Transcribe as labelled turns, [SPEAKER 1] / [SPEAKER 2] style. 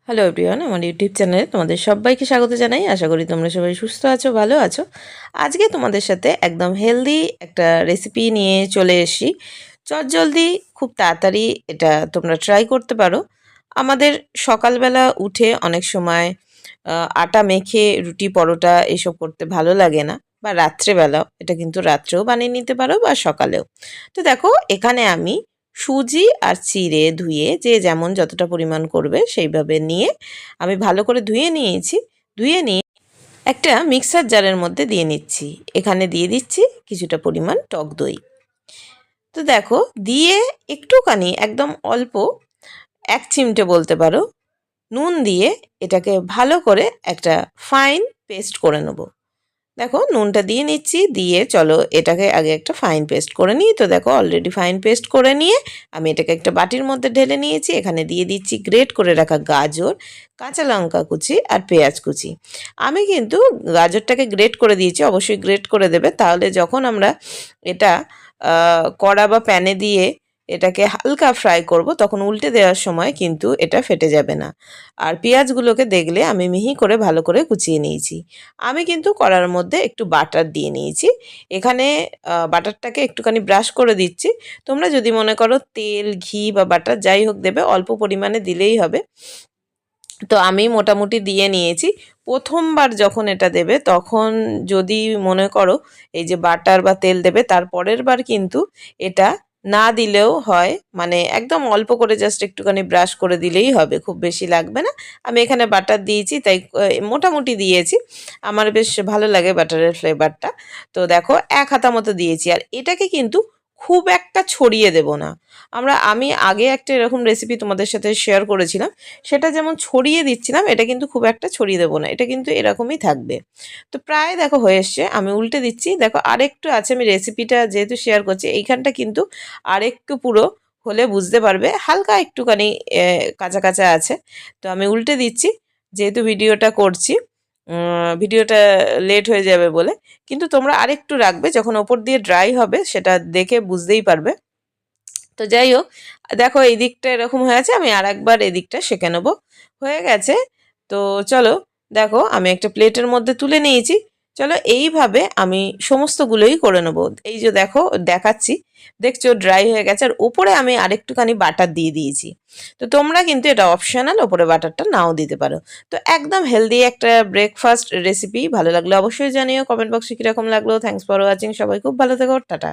[SPEAKER 1] Hello everyone, আমার YouTube চ্যানেলে তোমাদের সবাইকে স্বাগত জানাই। আশা করি তোমরা সবাই সুস্থ আছো, ভালো আছো। আজকে তোমাদের সাথে একদম হেলদি একটা রেসিপি নিয়ে চলে এসেছি। চটজলদি, খুব তাড়াতাড়ি এটা তোমরা ট্রাই করতে পারো। আমাদের সকালবেলা উঠে অনেক সময় আটা মেখে রুটি পরোটা এসব করতে ভালো লাগে না, বা রাত্রেবেলাও, এটা কিন্তু রাত্রেও বানিয়ে নিতে পারো বা সকালেও। তো দেখো, এখানে আমি সুজি আর চিড়ে ধুয়ে, যে যেমন যতটা পরিমাণ করবে সেইভাবে নিয়ে আমি ভালো করে ধুয়ে নিয়েছি। ধুয়ে নিয়ে একটা মিক্সার জারের মধ্যে দিয়ে নিচ্ছি। এখানে দিয়ে দিচ্ছি কিছুটা পরিমাণ টক দই। তো দেখো, দিয়ে একটুখানি, একদম অল্প, 1 চিমটে বলতে পারো, নুন দিয়ে এটাকে ভালো করে একটা ফাইন পেস্ট করে নেব। দেখো, নুনটা দিয়ে নিচ্ছি, দিয়ে চলো এটাকে আগে একটা ফাইন পেস্ট করে নিই। তো দেখো, অলরেডি ফাইন পেস্ট করে নিয়ে আমি এটাকে একটা বাটির মধ্যে ঢেলে নিয়েছি। এখানে দিয়ে দিচ্ছি গ্রেট করে রাখা গাজর, কাঁচা লঙ্কা কুচি আর পেঁয়াজ কুচি। আমি কিন্তু গাজরটাকে গ্রেট করে দিয়েছি, অবশ্যই গ্রেট করে দেবে, তাহলে যখন আমরা এটা কড়া বা প্যানে দিয়ে এটাকে হালকা ফ্রাই করব, তখন উল্টে দেওয়ার সময় কিন্তু এটা ফেটে যাবে না। আর পেঁয়াজগুলোকে দেখলে আমি মিহি করে ভালো করে কুচিয়ে নিয়েছি। আমি কিন্তু কড়ার মধ্যে একটু বাটার দিয়ে নিয়েছি। এখানে বাটারটাকে একটুখানি ব্রাশ করে দিচ্ছি। তোমরা যদি মনে করো তেল, ঘি বা বাটার যাই হোক দেবে, অল্প পরিমাণে দিলেই হবে। তো আমি মোটামুটি দিয়ে নিয়েছি। প্রথমবার যখন এটা দেবে তখন যদি মনে করো এই যে বাটার বা তেল দেবে, তার পরের বার কিন্তু এটা না দিলেও হয়, মানে একদম অল্প করে জাস্ট একটুখানি ব্রাশ করে দিলেই হবে, খুব বেশি লাগবে না। আমি এখানে বাটার দিয়েছি, তাই মোটামুটি দিয়েছি। আমার বেশ ভালো লাগে বাটারের ফ্লেভারটা। তো দেখো, 1 হাতা মতো দিয়েছি। আর এটাকে কিন্তু খুব একটা ছড়িয়ে দেব না। আমি আগে একটা এরকম রেসিপি তোমাদের সাথে শেয়ার করেছিলাম, সেটা যেমন ছড়িয়ে দিচ্ছিলাম, এটা কিন্তু খুব একটা ছড়িয়ে দেবো না, এটা কিন্তু এরকমই থাকবে। তো প্রায় দেখো হয়ে এসছে, আমি উল্টে দিচ্ছি। দেখো, আরেকটু আছে, আমি রেসিপিটা যেহেতু শেয়ার করছি, এইখানটা কিন্তু আরেকটু পুরো হলে বুঝতে পারবে, হালকা একটুখানি কাঁচা কাঁচা আছে। তো আমি উল্টে দিচ্ছি, যেহেতু ভিডিওটা করছি, ভিডিওটা লেট হয়ে যাবে বলে। কিন্তু তোমরা আরেকটু রাখবে, যখন ওপর দিয়ে ড্রাই হবে সেটা দেখে বুঝতেই পারবে। তো যাই হোক, দেখো এই দিকটা এরকম হয়ে আছে, আমি আর একবার এদিকটা সেঁকে নেবো। হয়ে গেছে। তো চলো, দেখো আমি একটা প্লেটের মধ্যে তুলে নিয়েছি। চলো, এইভাবে আমি সমস্তগুলোই করে নেবো। এই যে দেখো, দেখাচ্ছি, দেখছো ড্রাই হয়ে গেছে, আর উপরে আমি আরেকটুখানি বাটার দিয়ে দিয়েছি। তো তোমরা কিন্তু এটা অপশনাল, ওপরে বাটারটা নাও দিতে পারো। তো একদম হেলদি একটা ব্রেকফাস্ট রেসিপি। ভালো লাগলে অবশ্যই জানিও কমেন্ট বক্সে কীরকম লাগলো। Thanks for watching. সবাই খুব ভালো থেকো, টাটা।